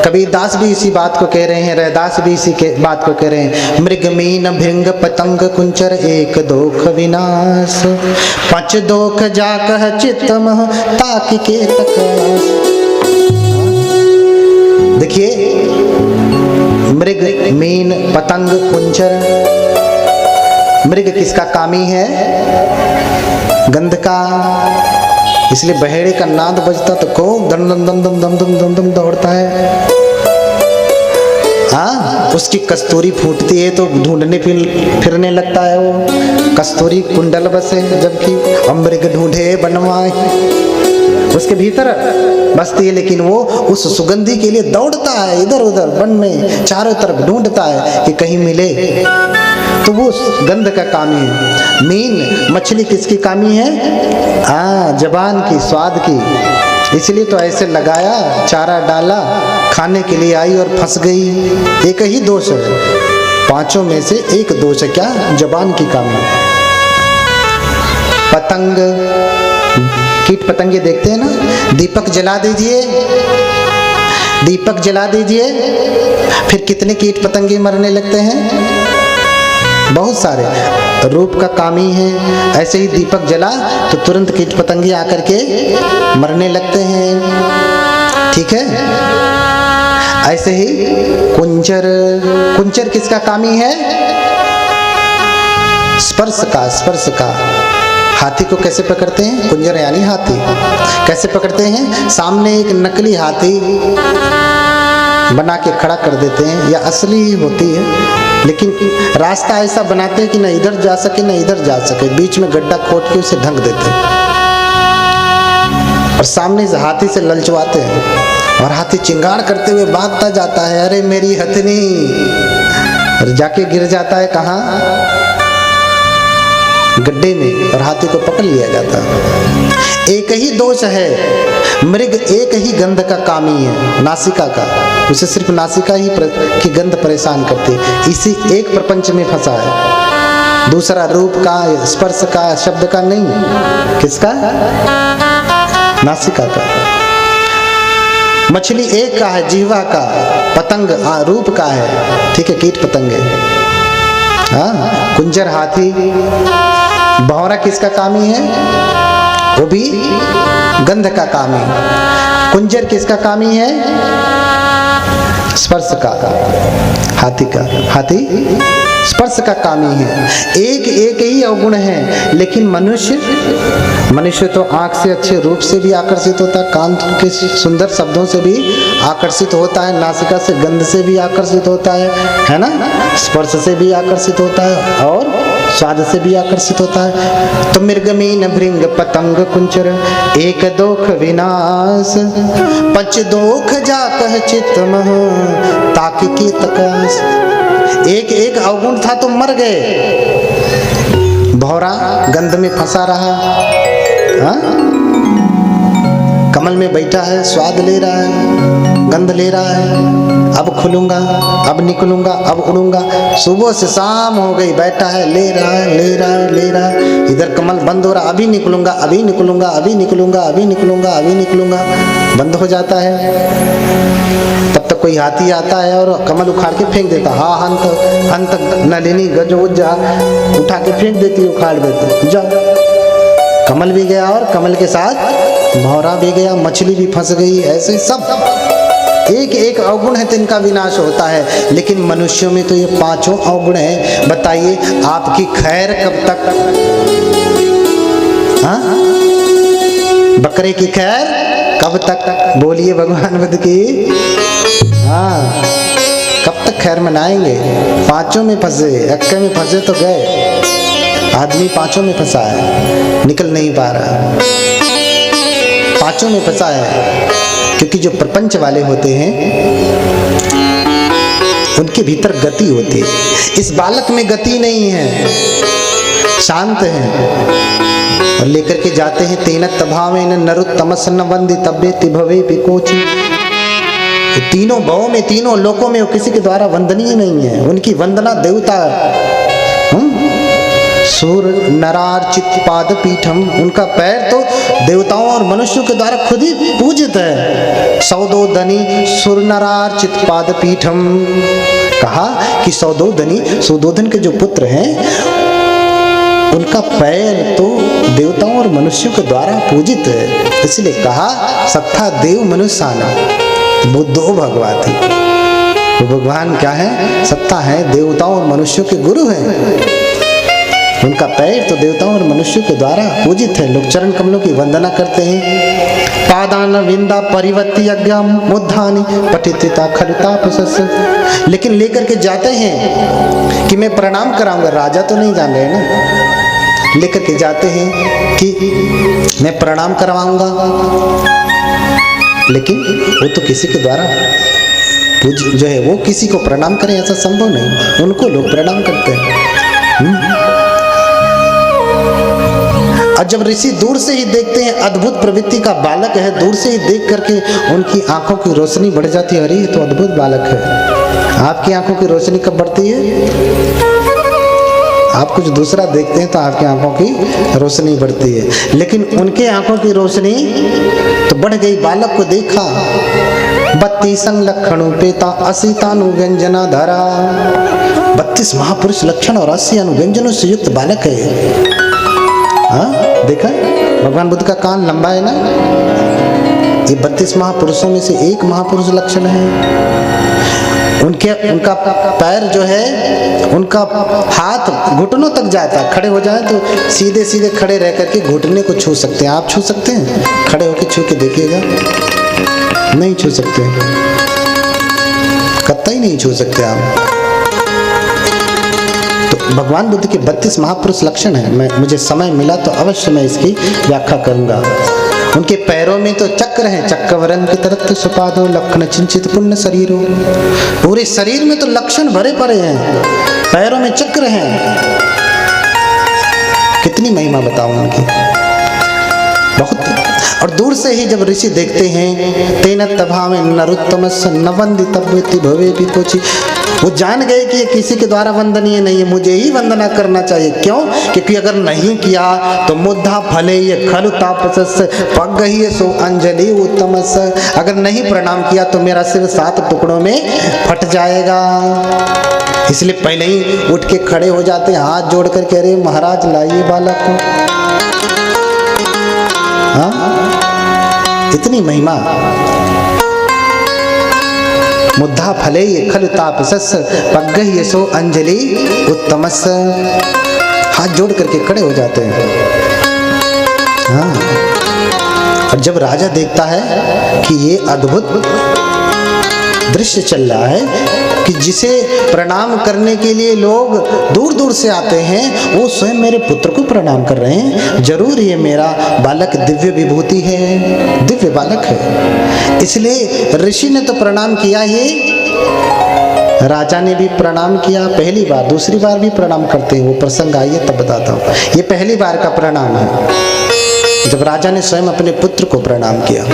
कबीरदास भी इसी बात को कह रहे हैं, रैदास भी इसी के बात को कह रहे हैं। मृग मीन भृंग पतंग कुंचर एक दोख विनाश, पांच दोख जाकह चित्त मह ताकि के तकास। देखिए, मृग मीन पतंग कुंचर, मृग किसका कामी है? गंध का। इसलिए बहेड़े का नाद बजता तो कौन दम दम दम दम दम दम दम दम दौड़ता है। हाँ, उसकी कस्तूरी फूटती है तो ढूंढने फिरने लगता है वो। कस्तूरी कुंडल बसे जबकि अमृग ढूंढे बनवाए, उसके भीतर बसती है, लेकिन वो उस सुगंधी के लिए दौड़ता है इधर उधर वन में, चारों तरफ ढूंढता है कि कहीं मिले। तो वो गंध का कामी है। मीन मछली किसकी कामी है? जबान की, स्वाद की। इसलिए तो ऐसे लगाया, चारा डाला, खाने के लिए आई और फंस गई। एक ही दोष है, पांचों में से एक दोष है। क्या? जबान की कामी। पतंग, कीट पतंगे देखते हैं ना, दीपक जला दीजिए, दीपक जला दीजिए, फिर कितने कीट पतंगे मरने लगते हैं? बहुत सारे। रूप का कामी है, ऐसे ही दीपक जला तो तुरंत कीट पतंगे आकर के मरने लगते हैं। ठीक है, ऐसे ही कुंचर, कुंचर किसका कामी है? स्पर्श का, स्पर्श का। हाथी को कैसे पकड़ते हैं? कुंजर यानी हाथी। कैसे पकड़ते हैं? सामने एक नकली हाथी बना के खड़ा कर देते हैं, या असली ही होती है, लेकिन रास्ता ऐसा बनाते हैं कि न इधर जा सके न इधर जा सके, बीच में गड्ढा खोद के उसे ढक देते हैं और सामने से हाथी से ललचवाते हैं और हाथी चिंगार करते हुए भागता जाता है, अरे मेरी हथनी, और जाके गिर जाता है कहाँ? गड्ढे में, और हाथी को पकड़ लिया जाता है। एक ही दोष है, मृग एक ही गंध का कामी है, नासिका का। उसे सिर्फ नासिका ही की गंध परेशान करती है, इसी एक प्रपंच में फंसा है। दूसरा रूप का, स्पर्श का, शब्द का नहीं। किसका? नासिका का। मछली एक का है, जीवा का। पतंग रूप का है, ठीक है, कीट पतंगे। हाँ, कुंजर हाथी। भौरा किसका कामी है? वो भी गंध का कामी। कुंजर किसका कामी है? स्पर्श का, हाथी का। हाथी स्पर्श का कामी है। एक एक ही अवगुण है, लेकिन मनुष्य तो आंख से अच्छे रूप से भी आकर्षित होता है, कान के सुंदर शब्दों से भी आकर्षित होता है, नासिका से गंध से भी आकर्षित होता है ना, स्पर्श से भी आकर्षित होता है और स्वाद से भी आकर्षित होता है। तो मृग मीन भृंग पतंग कुंचर एक दोख विनाश, पंच दोख जाकह चित्त मह ताकि की तकास। एक एक अवगुण था तो मर गए। भौरा गंध में फंसा रहा, कमल में बैठा है, स्वाद ले रहा है, गंध ले रहा है। अब खुलूंगा, अब निकलूंगा, अब उड़ूंगा। सुबह से शाम हो गई, बैठा है, ले रहा है, ले रहा है, ले रहा है। इधर कमल बंद हो रहा, अभी निकलूंगा, अभी निकलूंगा, अभी निकलूंगा, अभी निकलूंगा, अभी निकलूंगा, बंद हो जाता है। तब तक कोई हाथी आता है और कमल उखाड़ के फेंक देता। हाँ, हंत हंत नलिनी गज उज्जा, उठा के फेंक देती, उखाड़ देती, जा। कमल भी गया और कमल के साथ भौरा भी गया, मछली भी फंस गई। ऐसे सब एक एक अवगुण है तो इनका विनाश होता है, लेकिन मनुष्यों में तो ये पांचों अवगुण है। बताइए आपकी खैर कब तक? हाँ, बकरे की खैर कब तक? बोलिए भगवान बुद्ध की। हाँ, कब तक खैर मनाएंगे? पांचों में फंसे, एक्के में फंसे तो गए। आदमी पांचों में फंसा है, निकल नहीं पा रहा, पांचों में फंसा है। क्योंकि जो प्रपंच वाले होते हैं उनके भीतर गति होती है। इस बालक में गति नहीं है, शांत है, और लेकर के जाते हैं तेन तभावेन नरुत्तमस् न वंदितव्ये तिभवे पिकोचि। तीनों भावों में, तीनों लोकों में वो किसी के द्वारा वंदनीय नहीं है। उनकी वंदना देवता सुर नरार्चित पाद पीठम, उनका पैर तो देवताओं और मनुष्यों के द्वारा खुद ही पूजित है। सौदोदनी सुर नरार्चित पाद पीठम, कहा कि सौदोदनी, सुदोधन के जो पुत्र हैं उनका पैर तो देवताओं और मनुष्यों के द्वारा पूजित है। इसलिए कहा सत्ता देव मनुष्याना बुद्धो भगवती, वो भगवान क्या है? सत्ता है, देवताओं और मनुष्यों के गुरु हैं। उनका पैर तो देवताओं और मनुष्यों के द्वारा पूजित है। लोग चरण कमलों की वंदना करते हैं। पादान विंदा परिवर्ती यज्ञम मुद्धानी पठिता खलुता प्रशस्त, लेकिन लेकर के जाते हैं कि मैं प्रणाम कराऊंगा। राजा तो नहीं जान रहे ना, लेकर के जाते हैं कि मैं प्रणाम करवाऊंगा, लेकिन वो तो किसी के द्वारा पूज जो है वो किसी को प्रणाम करें ऐसा संभव नहीं, उनको लोग प्रणाम करते हैं। और जब ऋषि दूर से ही देखते हैं अद्भुत प्रवृत्ति का बालक है, दूर से ही देख करके उनकी आंखों की रोशनी बढ़ जाती है। अरे ये तो अद्भुत बालक है। आपकी आंखों की रोशनी कब बढ़ती है? आप कुछ दूसरा देखते हैं तो आपकी आंखों की रोशनी बढ़ती है, लेकिन उनके आंखों की रोशनी तो बढ़ गई। बालक को देखा 32 लक्षणों पेता 80 अनुव्यंजना धरा, 32 महापुरुष लक्षण और 80 अनुव्यंजनों से युक्त बालक है। हाँ देखा, भगवान बुद्ध का कान लंबा है ना, ये 32 महापुरुषों में से एक महापुरुष लक्षण है। उनका पैर जो है, उनका हाथ घुटनों तक जाता, खड़े हो जाए तो सीधे सीधे खड़े रह करके घुटने को छू सकते हैं। आप छू सकते हैं? खड़े होकर छू के देखिएगा, नहीं छू सकते, कतई नहीं छू सकते आप। तो भगवान बुद्ध के 32 महापुरुष लक्षण है। मुझे समय मिला तो अवश्य मैं इसकी व्याख्या करूंगा। उनके पैरों में तो चक्र है, चक्रवरन की तरफ तो सुपादो लक्षण चिंचित पुण्य शरीर, पूरे शरीर में तो लक्षण भरे पड़े हैं, पैरों में चक्र हैं। कितनी महिमा बताऊं उनकी, बहुत। और दूर से ही जब ऋषि देखते हैं तेन तभाव नरुत्तमस् नवंदितव्यति भवे भी कोची, वो जान गए कि ये किसी के द्वारा वंदनीय नहीं है, मुझे ही वंदना करना चाहिए। क्यों? क्योंकि अगर नहीं किया तो मुद्धा फले ये खलु तापस पग गई सो अंजलि उत्तमस, अगर नहीं प्रणाम किया तो मेरा सिर 7 टुकड़ों में फट जाएगा। इसलिए पहले ही उठ के खड़े हो जाते हैं, हाथ जोड़ कर कह रहे महाराज लाइए बालक को। हाँ, इतनी महिमा। मुद्धा फले ये खलु तापसस् पग्गहि यसो अंजलि उत्तमस्, हाथ जोड़ करके खड़े हो जाते हैं। हाँ, और जब राजा देखता है कि ये अद्भुत दृश्य चल रहा है कि जिसे प्रणाम करने के लिए लोग दूर दूर से आते हैं, वो स्वयं मेरे पुत्र को प्रणाम कर रहे हैं, जरूर ये मेरा बालक दिव्य विभूति है, दिव्य बालक है। इसलिए ऋषि ने तो प्रणाम किया ही, राजा ने भी प्रणाम किया पहली बार, दूसरी बार भी प्रणाम करते हैं, वो प्रसंग आइए तब बताता हूँ। ये पहली बार का प्रणाम है जब राजा ने स्वयं अपने पुत्र को प्रणाम किया,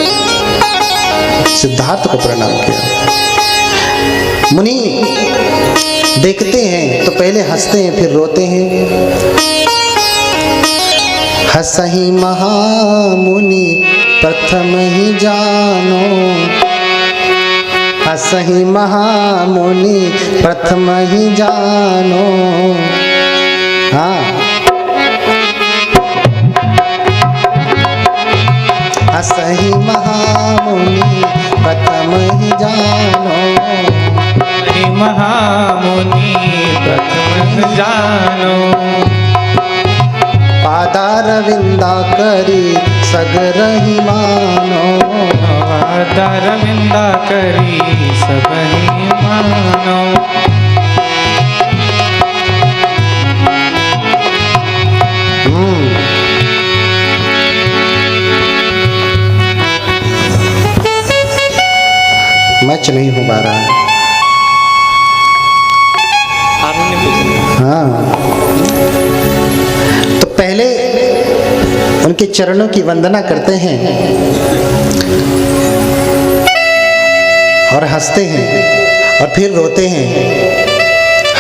सिद्धार्थ को प्रणाम किया। मुनि देखते हैं तो पहले हंसते हैं फिर रोते हैं। हंसहि महामुनि प्रथम ही जानो, हंसहि महामुनि प्रथम ही जानो। हाँ, हंसहि महामुनि प्रथम ही जानो, महामुनि प्रथम जानो। पादारविंदा करी सगरहि मानो, पादारविंदा करी सबहि मानो। मैच नहीं हो पा रहा है। हाँ, तो पहले उनके चरणों की वंदना करते हैं और हंसते हैं और फिर रोते हैं।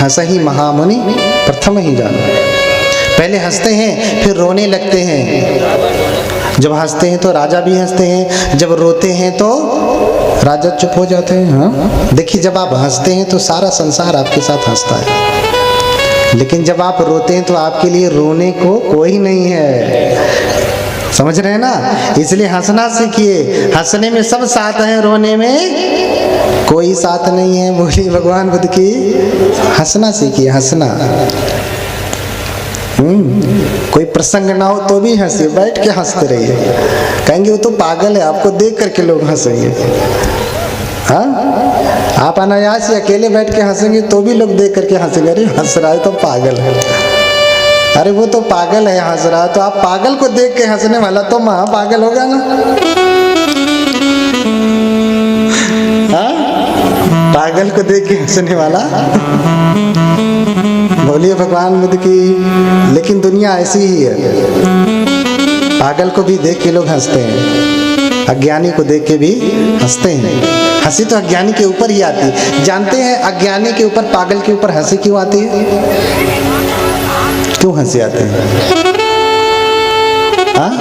हंसहि महामुनि प्रथम ही जानो, पहले हंसते हैं फिर रोने लगते हैं। जब हंसते हैं तो राजा भी हंसते हैं, जब रोते हैं तो राजा चुप हो जाते हैं। हाँ, देखिए जब आप हंसते हैं तो सारा संसार आपके साथ हंसता है, लेकिन जब आप रोते हैं तो आपके लिए रोने को कोई नहीं है। समझ रहे हैं ना? इसलिए हंसना सीखिए। हंसने में सब साथ हैं, रोने में कोई साथ नहीं है। बोलिए भगवान बुद्ध की। हंसना सीखिए, हंसना। कोई प्रसंग ना हो तो भी हंसिए, बैठ के हंसते रहिए। कहेंगे वो तो पागल है, आपको देख करके लोग हंसेंगे। हाँ, आप अनायास ही अकेले बैठ के हंसेंगे तो भी लोग देख करके हंसेंगे, अरे हंस रहा है तो पागल है, अरे वो तो पागल है हंस रहा है। तो आप पागल को देख के हंसने वाला तो महा पागल होगा ना। हाँ, पागल को देख के हंसने वाला। बोलिए भगवान बुद्ध की। लेकिन दुनिया ऐसी ही है, पागल को भी देख के लोग हंसते हैं, अज्ञानी को देख के भी हंसते हैं। हंसी तो अज्ञानी के ऊपर ही आती है। जानते हैं अज्ञानी के ऊपर, पागल के ऊपर हंसी क्यों आती है? क्यों हंसी आती है? हाँ,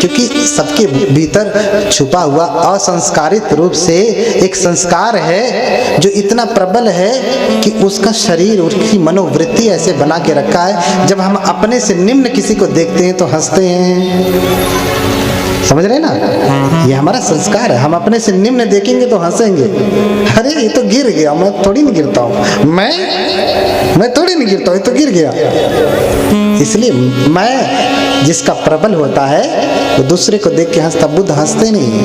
क्योंकि सबके भीतर छुपा हुआ असंस्कारित रूप से एक संस्कार है जो इतना प्रबल है कि उसका शरीर, उसकी मनोवृत्ति ऐसे बना के रखा है। जब हम अपने से निम्न किसी को देखते हैं तो हंसते हैं। समझ रहे ना? ये हमारा संस्कार है। हम अपने से निम्न देखेंगे तो हंसेंगे। अरे ये तो गिर गया, मैं थोड़ी नहीं गिरता हूँ, मैं थोड़ी नहीं गिरता हूँ, ये तो गिर गया। इसलिए मैं जिसका प्रबल होता है वो दूसरे को देख के हंसता। बुद्ध हंसते नहीं है,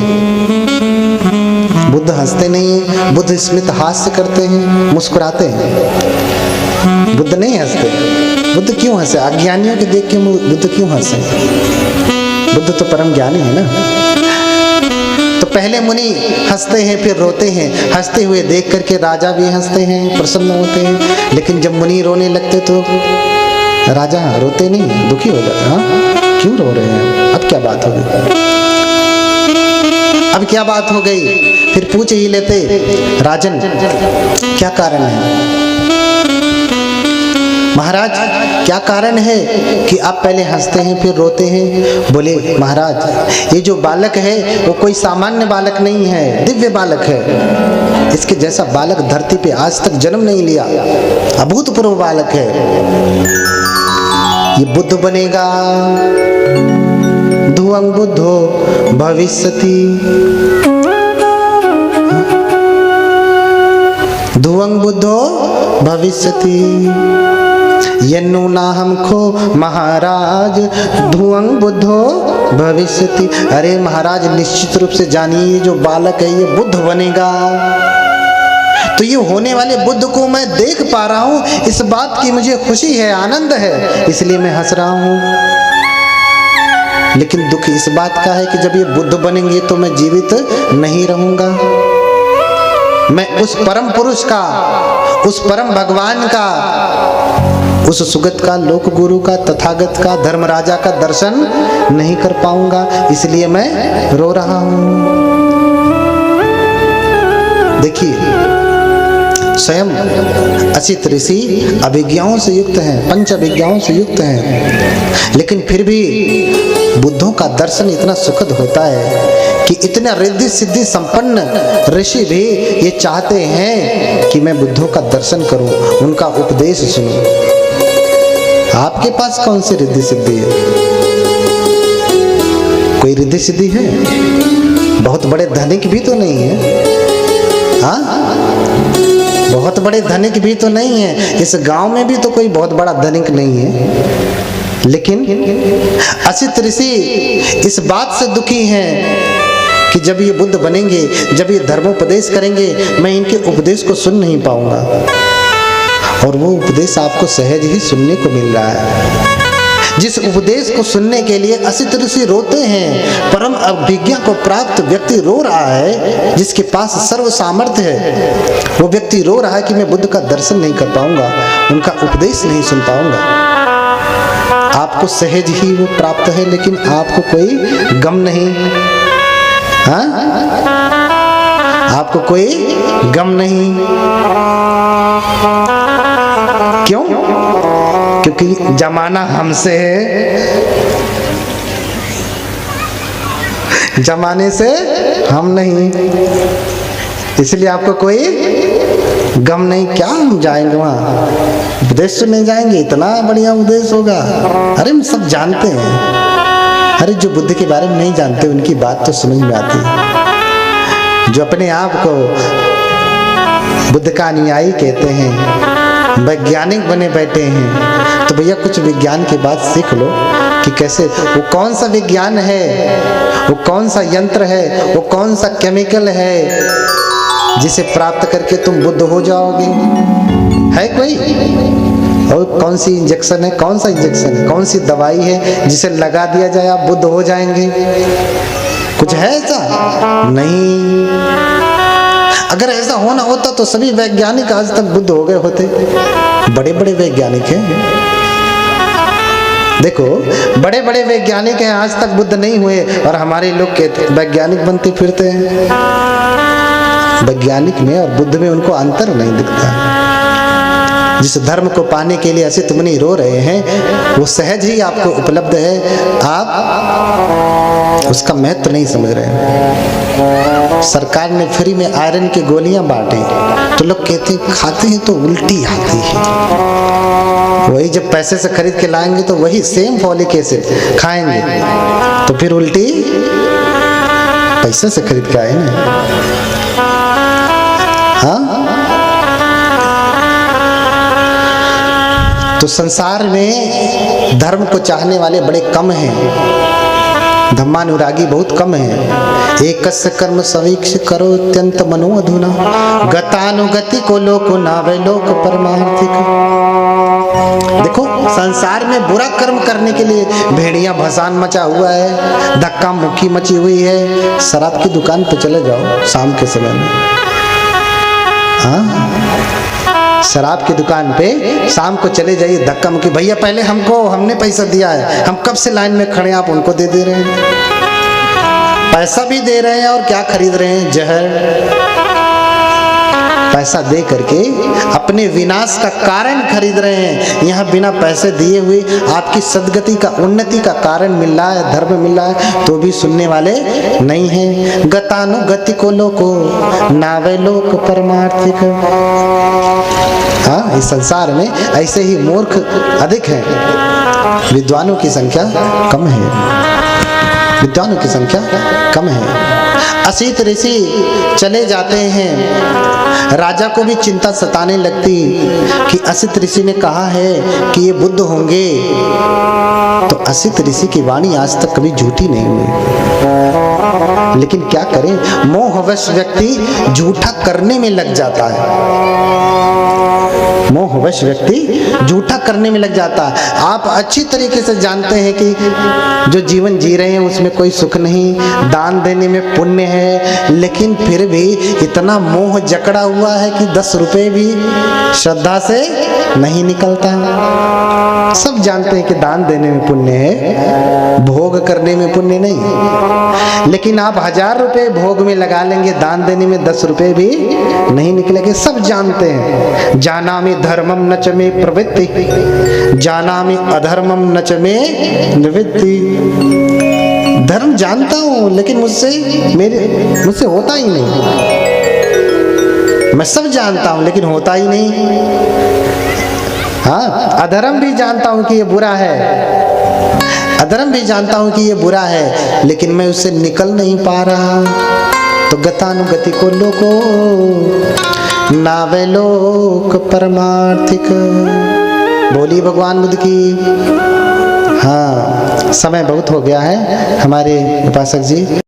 बुद्ध हंसते नहीं है। बुद्ध स्मित हास्य करते हैं, मुस्कुराते हैं। बुद्ध नहीं हंसते। बुद्ध क्यों हंसे? अज्ञानियों के देख के बुद्ध क्यों हंसे? बुद्ध तो परम ज्ञानी है ना। तो पहले मुनि हंसते हैं फिर रोते हैं। हंसते हुए देख करके राजा भी हंसते हैं, प्रसन्न होते हैं। लेकिन जब मुनि रोने लगते तो राजा रोते नहीं, दुखी हो जाते। हाँ, क्यों रो रहे हैं? अब क्या बात हो गई? अब क्या बात हो गई? फिर पूछ ही लेते, राजन क्या कारण है? महाराज क्या कारण है कि आप पहले हंसते हैं फिर रोते हैं? बोले महाराज ये जो बालक है वो कोई सामान्य बालक नहीं है, दिव्य बालक है। इसके जैसा बालक धरती पे आज तक जन्म नहीं लिया, अभूतपूर्व बालक है। ये बुद्ध बनेगा, ध्रुवं बुद्धो भविष्यति, ध्रुवं बुद्धो भविष्यति, यन्नु नाहं खो महाराज ध्रुवं बुद्धो भविष्यति। अरे महाराज निश्चित रूप से जानिए जो बालक है ये बुद्ध बनेगा। तो ये होने वाले बुद्ध को मैं देख पा रहा हूँ, इस बात की मुझे खुशी है, आनंद है, इसलिए मैं हंस रहा हूँ। लेकिन दुख इस बात का है कि जब ये बुद्ध बनेंगे तो मैं जीवित नहीं रहूंगा। मैं उस परम पुरुष का, उस परम भगवान का, उस सुगत का, लोक गुरु का, तथागत का, धर्मराजा का दर्शन नहीं कर पाऊंगा, इसलिए मैं रो रहा हूं। देखिए स्वयं असित ऋषि अभिज्ञाओं से युक्त हैं, पंच अभिज्ञाओं से युक्त हैं, लेकिन फिर भी बुद्धों का दर्शन इतना सुखद होता है कि इतना रिद्धि सिद्धि संपन्न ऋषि भी ये चाहते हैं कि मैं बुद्धों का दर्शन करूं, उनका उपदेश सुनूं। आपके पास कौन सी रिद्धि सिद्धि है? कोई रिद्धि सिद्धि है? बहुत बड़े धनिक भी तो नहीं है। हाँ, बहुत बड़े धनिक भी तो नहीं है। इस गांव में भी तो कोई बहुत बड़ा धनिक नहीं है। लेकिन असित ऋषि इस बात से दुखी हैं कि जब ये बुद्ध बनेंगे, जब ये धर्मोपदेश करेंगे, मैं इनके उपदेश को सुन नहीं पाऊंगा। और वो उपदेश आपको सहज ही सुनने को मिल रहा है। जिस उपदेश को सुनने के लिए असित ऋषि रोते हैं, परम अभिज्ञा को प्राप्त व्यक्ति रो रहा है, जिसके पास सर्व सामर्थ्य है, वो व्यक्ति रो रहा है कि मैं बुद्ध का दर्शन नहीं कर पाऊंगा, उनका उपदेश नहीं सुन पाऊंगा। आपको सहज ही वो प्राप्त है, लेकिन आपको कोई गम नहीं। हाँ, आपको कोई गम नहीं। क्यों? क्योंकि जमाना हमसे है, जमाने से हम नहीं, इसलिए आपको कोई गम नहीं। क्या हम जाएंगे वहाँ, उपदेश सुनने जाएंगे, इतना बढ़िया उपदेश होगा। अरे हम सब जानते हैं। अरे जो बुद्ध के बारे में नहीं जानते उनकी बात तो समझ में आती है। जो अपने आप को बुद्ध का अनुयायी कहते हैं, वैज्ञानिक बने बैठे हैं, तो भैया कुछ विज्ञान की बात सीख लो कि कैसे, वो कौन सा विज्ञान है, वो कौन सा यंत्र है, वो कौन सा केमिकल है जिसे प्राप्त करके तुम बुद्ध हो जाओगे। है कोई? और कौन सी इंजेक्शन है, कौन सा इंजेक्शन है, कौन सी दवाई है जिसे लगा दिया जाए आप बुद्ध हो जाएंगे? कुछ है ऐसा? नहीं। अगर ऐसा होना होता तो सभी वैज्ञानिक आज तक बुद्ध हो गए होते। बड़े बड़े वैज्ञानिक हैं, देखो बड़े बड़े वैज्ञानिक हैं, आज तक बुद्ध नहीं हुए, और हमारे लोग कहते वैज्ञानिक बनते फिरते हैं। वैज्ञानिक में और बुद्ध में उनको अंतर नहीं दिखता। जिस धर्म को पाने के लिए असित मुनि रो रहे हैं वो सहज ही आपको उपलब्ध है, आप उसका महत्व नहीं समझ रहे हैं। सरकार ने फ्री में आयरन की गोलियां बांटी तो लोग कहते हैं खाते हैं तो उल्टी आती है। वही जब पैसे से खरीद के लाएंगे तो वही सेम फॉलिक एसिड खाएंगे तो फिर उल्टी पैसे से खरीद के आए ना। हाँ, तो संसार में धर्म को चाहने वाले बड़े कम हैं, धम्मानुरागी बहुत कम हैं। एकस्य कर्म सवीक्ष करो अत्यंत मनो अधुना, गतानुगति को लोको नावे लोक परमार्थिक। देखो संसार में बुरा कर्म करने के लिए भेड़िया भसान मचा हुआ है, धक्का मुक्की मची हुई है। शराब की दुकान पे चले जाओ शाम के समय में, हाँ शराब की दुकान पे शाम को चले जाइए, धक्का मुक्की, भैया पहले हमने पैसा दिया है, हम कब से लाइन में खड़े हैं, आप उनको दे रहे हैं। पैसा भी दे रहे हैं और क्या खरीद रहे हैं? जहर। पैसा दे करके अपने विनाश का कारण खरीद रहे हैं। यहाँ बिना पैसे दिए हुए आपकी सदगति का, उन्नति का कारण मिल रहा है, धर्म मिल रहा है, तो भी सुनने वाले नहीं हैं। गतानुगति को लोको नावे लोक परमार्थिक। हाँ, इस संसार में ऐसे ही मूर्ख अधिक हैं, विद्वानों की संख्या कम है, विद्वानों की संख्या कम है। असित ऋषि चले जाते हैं, राजा को भी चिंता सताने लगती कि असित ऋषि ने कहा है कि ये बुद्ध होंगे, तो असित ऋषि की वाणी आज तक कभी झूठी नहीं हुई। लेकिन क्या करें, मोहवश व्यक्ति झूठा करने में लग जाता है, मोहवश व्यक्ति झूठा करने में लग जाता है। आप अच्छी तरीके से जानते हैं कि जो जीवन जी रहे हैं उसमें कोई सुख नहीं, दान देने में पुण्य है, लेकिन फिर भी इतना मोह जकड़ा हुआ है कि 10 रुपए भी श्रद्धा से नहीं निकलता। सब जानते हैं कि दान देने में पुण्य है, भोग करने में पुण्य नहीं, लेकिन आप 1000 रुपए भोग में लगा लेंगे, दान देने में 10 रुपए भी नहीं निकलेंगे। सब जानते हैं। जानामि धर्मम न च मे प्रवृत्ति, जानामि अधर्मम न च मे निवृत्ति। धर्म जानता हूं लेकिन मुझसे होता ही नहीं। मैं सब जानता हूं लेकिन होता ही नहीं। हाँ, अधर्म भी जानता हूं कि ये बुरा है, अधर्म भी जानता हूं कि ये बुरा है, लेकिन मैं उससे निकल नहीं पा रहा। तो गतानुगति को लोको नावे लोक परमार्थिक। बोली भगवान बुद्ध की। हाँ, समय बहुत हो गया है हमारे उपासक जी।